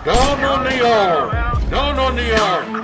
Down on the arm! Down on the arm!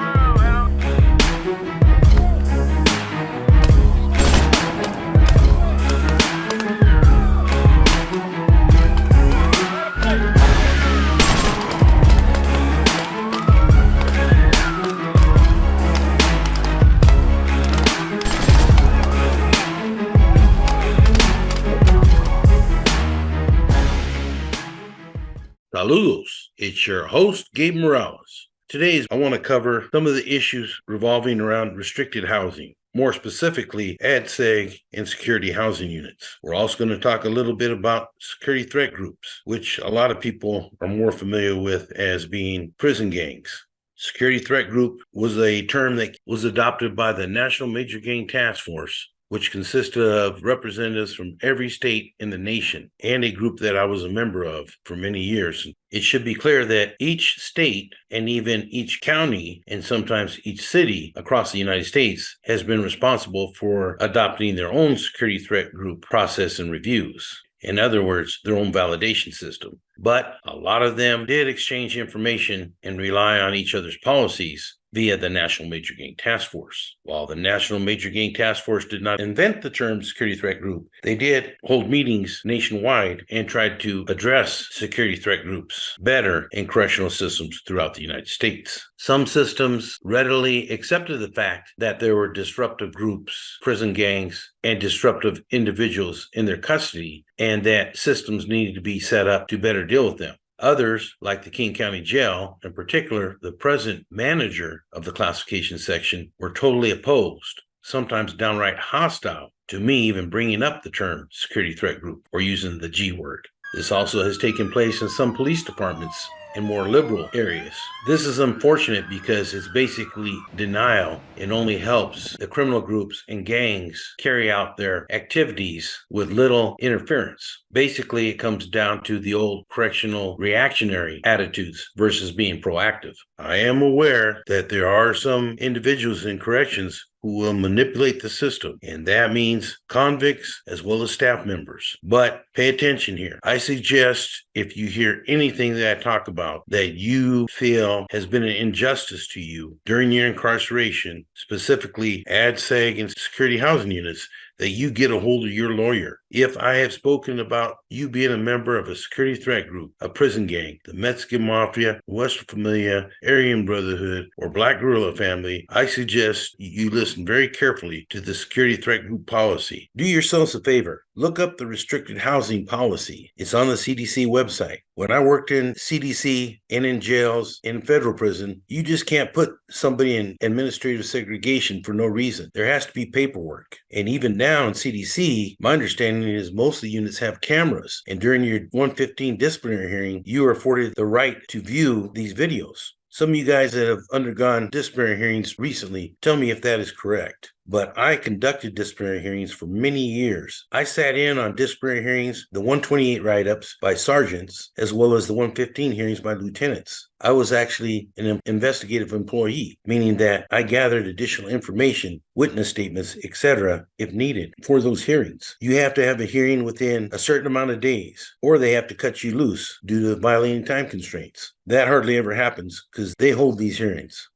Saludos, it's your host, Gabe Morales. Today, I want to cover some of the issues revolving around restricted housing, more specifically, ADSEG and security housing units. We're also going to talk a little bit about security threat groups, which a lot of people are more familiar with as being prison gangs. Security threat group was a term that was adopted by the National Major Gang Task Force, which consisted of representatives from every state in the nation, and a group that I was a member of for many years. It should be clear that each state and even each county and sometimes each city across the United States has been responsible for adopting their own security threat group process and reviews. In other words, their own validation system. But a lot of them did exchange information and rely on each other's policies via the National Major Gang Task Force. While the National Major Gang Task Force did not invent the term security threat group, they did hold meetings nationwide and tried to address security threat groups better in correctional systems throughout the United States. Some systems readily accepted the fact that there were disruptive groups, prison gangs, and disruptive individuals in their custody, and that systems needed to be set up to better deal with them. Others, like the King County Jail, in particular, the present manager of the classification section, were totally opposed, sometimes downright hostile to me even bringing up the term security threat group or using the G word. This also has taken place in some police departments in more liberal areas. This is unfortunate because it's basically denial and only helps the criminal groups and gangs carry out their activities with little interference. Basically, it comes down to the old correctional reactionary attitudes versus being proactive. I am aware that there are some individuals in corrections who will manipulate the system, and that means convicts as well as staff members. But pay attention here. I suggest if you hear anything that I talk about that you feel has been an injustice to you during your incarceration, specifically ADSEG and security housing units, that you get a hold of your lawyer. If I have spoken about you being a member of a security threat group, a prison gang, the Mexican Mafia, Western Familia, Aryan Brotherhood, or Black Guerrilla Family, I suggest you listen very carefully to the security threat group policy. Do yourselves a favor. Look up the restricted housing policy. It's on the CDC website. When I worked in CDC and in jails, in federal prison, you just can't put somebody in administrative segregation for no reason. There has to be paperwork. And even now in CDC, my understanding is most of the units have cameras. And during your 115 disciplinary hearing, you are afforded the right to view these videos. Some of you guys that have undergone disciplinary hearings recently, tell me if that is correct. But I conducted disciplinary hearings for many years. I sat in on disciplinary hearings, the 128 write-ups by sergeants, as well as the 115 hearings by lieutenants. I was actually an investigative employee, meaning that I gathered additional information, witness statements, etc., if needed for those hearings. You have to have a hearing within a certain amount of days, or they have to cut you loose due to violating time constraints. That hardly ever happens because they hold these hearings.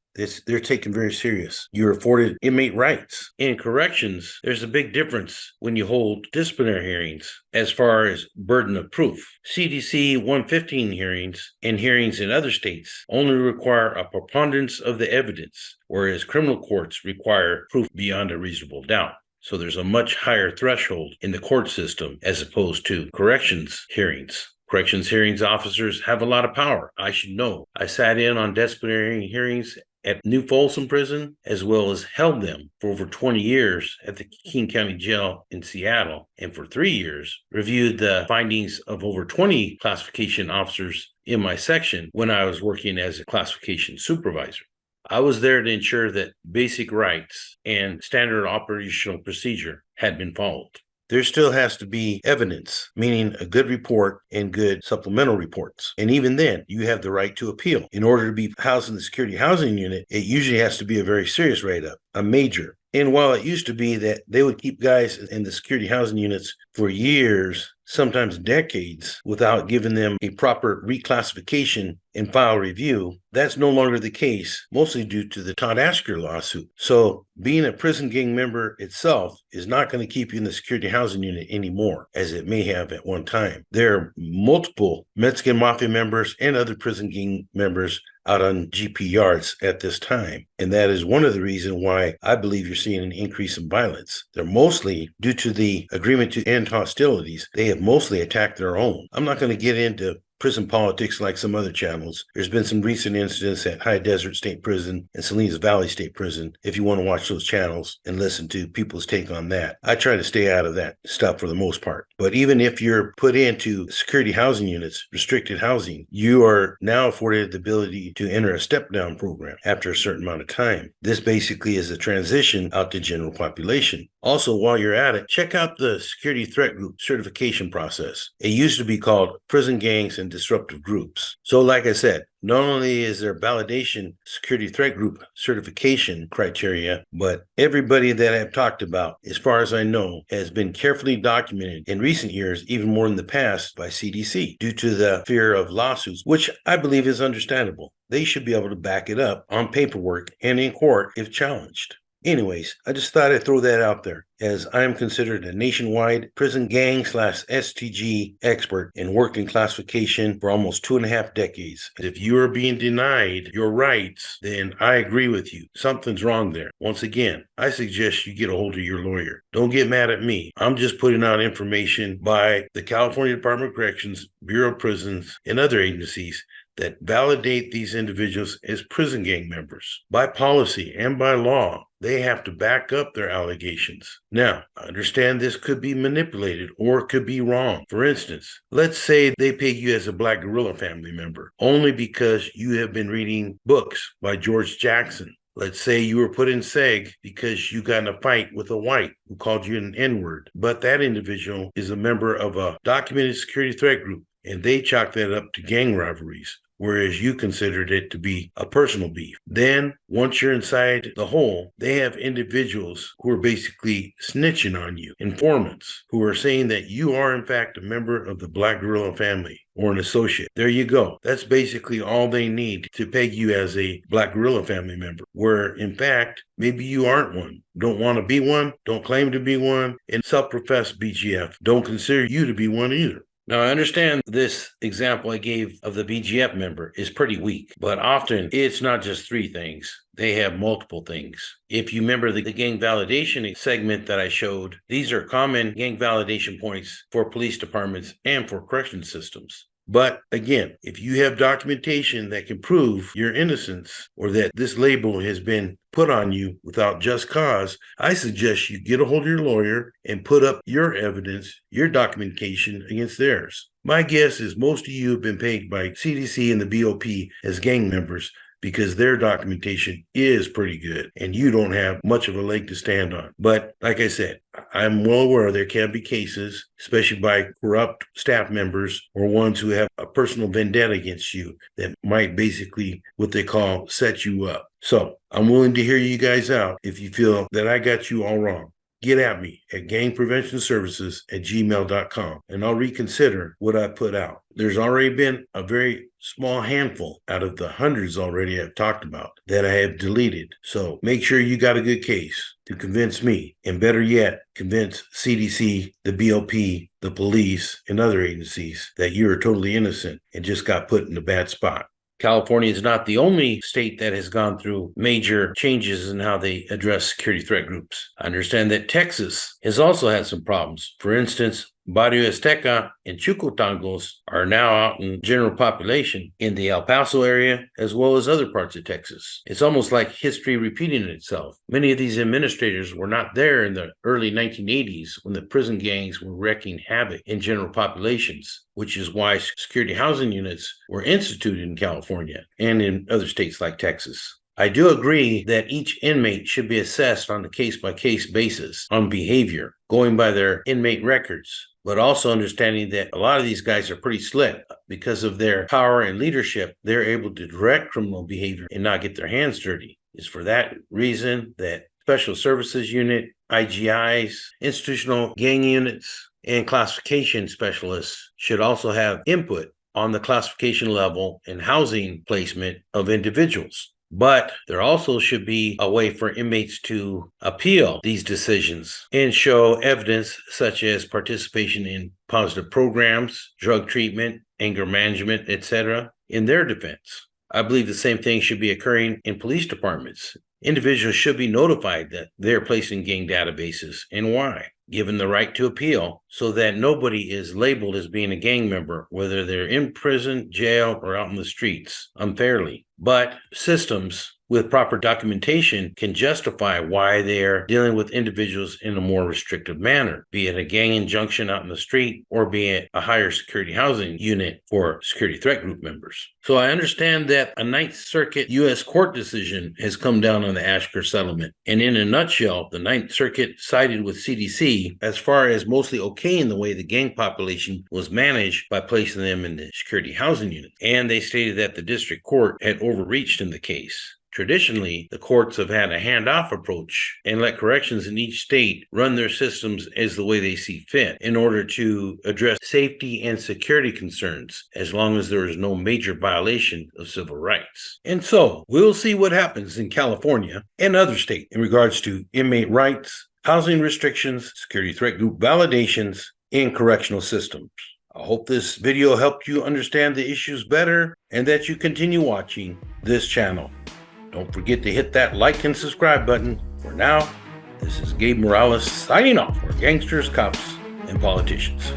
They're taken very serious. You're afforded inmate rights. In corrections, there's a big difference when you hold disciplinary hearings as far as burden of proof. CDC 115 hearings and hearings in other states only require a preponderance of the evidence, whereas criminal courts require proof beyond a reasonable doubt. So there's a much higher threshold in the court system as opposed to corrections hearings. Corrections hearings officers have a lot of power. I should know. I sat in on disciplinary hearings at New Folsom Prison, as well as held them for over 20 years at the King County Jail in Seattle, and for 3 years reviewed the findings of over 20 classification officers in my section when I was working as a classification supervisor. I was there to ensure that basic rights and standard operational procedure had been followed. There still has to be evidence, meaning a good report and good supplemental reports. And even then, you have the right to appeal. In order to be housed in the security housing unit, it usually has to be a very serious write-up, a major. And while it used to be that they would keep guys in the security housing units for years, sometimes decades, without giving them a proper reclassification and file review, that's no longer the case, mostly due to the Todd Asker lawsuit. So being a prison gang member itself is not going to keep you in the security housing unit anymore, as it may have at one time. There are multiple Mexican Mafia members and other prison gang members out on GP yards at this time. And that is one of the reasons why I believe you're seeing an increase in violence. They're mostly due to the agreement to end hostilities. They have mostly attacked their own. I'm not going to get into prison politics like some other channels. There's been some recent incidents at High Desert State Prison and Salinas Valley State Prison. If you want to watch those channels and listen to people's take on that, I try to stay out of that stuff for the most part. But even if you're put into security housing units, restricted housing, you are now afforded the ability to enter a step-down program after a certain amount of time. This basically is a transition out to general population. Also, while you're at it, check out the Security Threat Group certification process. It used to be called Prison Gangs and Disruptive Groups. So like I said, not only is there validation security threat group certification criteria, but everybody that I've talked about, as far as I know, has been carefully documented in recent years, even more in the past, by CDC due to the fear of lawsuits, which I believe is understandable. They should be able to back it up on paperwork and in court if challenged. Anyways, I just thought I'd throw that out there, as I am considered a nationwide prison gang / STG expert and worked in classification for almost 2.5 decades. If you are being denied your rights, then I agree with you. Something's wrong there. Once again, I suggest you get a hold of your lawyer. Don't get mad at me. I'm just putting out information by the California Department of Corrections, Bureau of Prisons, and other agencies that validate these individuals as prison gang members. By policy and by law, they have to back up their allegations. Now, I understand this could be manipulated or it could be wrong. For instance, let's say they peg you as a Black Guerrilla family member only because you have been reading books by George Jackson. Let's say you were put in SEG because you got in a fight with a white who called you an N-word, but that individual is a member of a documented security threat group, and they chalk that up to gang rivalries, whereas you considered it to be a personal beef. Then, once you're inside the hole, they have individuals who are basically snitching on you, informants, who are saying that you are in fact a member of the Black Guerrilla family or an associate. There you go. That's basically all they need to peg you as a Black Guerrilla family member, where in fact, maybe you aren't one. Don't want to be one, don't claim to be one, and self-professed BGF don't consider you to be one either. Now, I understand this example I gave of the BGF member is pretty weak, but often it's not just 3 things. They have multiple things. If you remember the gang validation segment that I showed, these are common gang validation points for police departments and for correction systems. But again, if you have documentation that can prove your innocence or that this label has been put on you without just cause, I suggest you get a hold of your lawyer and put up your evidence, your documentation against theirs. My guess is most of you have been paid by CDC and the BOP as gang members because their documentation is pretty good and you don't have much of a leg to stand on. But like I said, I'm well aware there can be cases, especially by corrupt staff members or ones who have a personal vendetta against you that might basically what they call set you up. So I'm willing to hear you guys out if you feel that I got you all wrong. Get at me at gangpreventionservices@gmail.com and I'll reconsider what I put out. There's already been a very small handful out of the hundreds already I've talked about that I have deleted. So make sure you got a good case to convince me, and better yet, convince CDC, the BOP, the police, and other agencies that you're totally innocent and just got put in a bad spot. California is not the only state that has gone through major changes in how they address security threat groups. I understand that Texas has also had some problems. For instance, Barrio Azteca and Chucotangos are now out in general population in the El Paso area, as well as other parts of Texas. It's almost like history repeating itself. Many of these administrators were not there in the early 1980s when the prison gangs were wreaking havoc in general populations, which is why security housing units were instituted in California and in other states like Texas. I do agree that each inmate should be assessed on a case-by-case basis on behavior, going by their inmate records, but also understanding that a lot of these guys are pretty slick. Because of their power and leadership, they're able to direct criminal behavior and not get their hands dirty. It's for that reason that Special Services Unit, IGIs, institutional gang units, and classification specialists should also have input on the classification level and housing placement of individuals. But there also should be a way for inmates to appeal these decisions and show evidence such as participation in positive programs, drug treatment, anger management, etc., in their defense. I believe the same thing should be occurring in police departments. Individuals should be notified that they're placed in gang databases and why, given the right to appeal so that nobody is labeled as being a gang member, whether they're in prison, jail, or out in the streets unfairly. But systems with proper documentation can justify why they're dealing with individuals in a more restrictive manner, be it a gang injunction out in the street or be it a higher security housing unit for security threat group members. So I understand that a Ninth Circuit U.S. court decision has come down on the Ashker settlement. And in a nutshell, the Ninth Circuit sided with CDC as far as mostly okaying the way the gang population was managed by placing them in the security housing unit. And they stated that the district court had overreached in the case. Traditionally, the courts have had a handoff approach and let corrections in each state run their systems as the way they see fit in order to address safety and security concerns as long as there is no major violation of civil rights. And so we'll see what happens in California and other states in regards to inmate rights, housing restrictions, security threat group validations in correctional systems. I hope this video helped you understand the issues better and that you continue watching this channel. Don't forget to hit that like and subscribe button. For now, this is Gabe Morales signing off for Gangsters, Cops, and Politicians.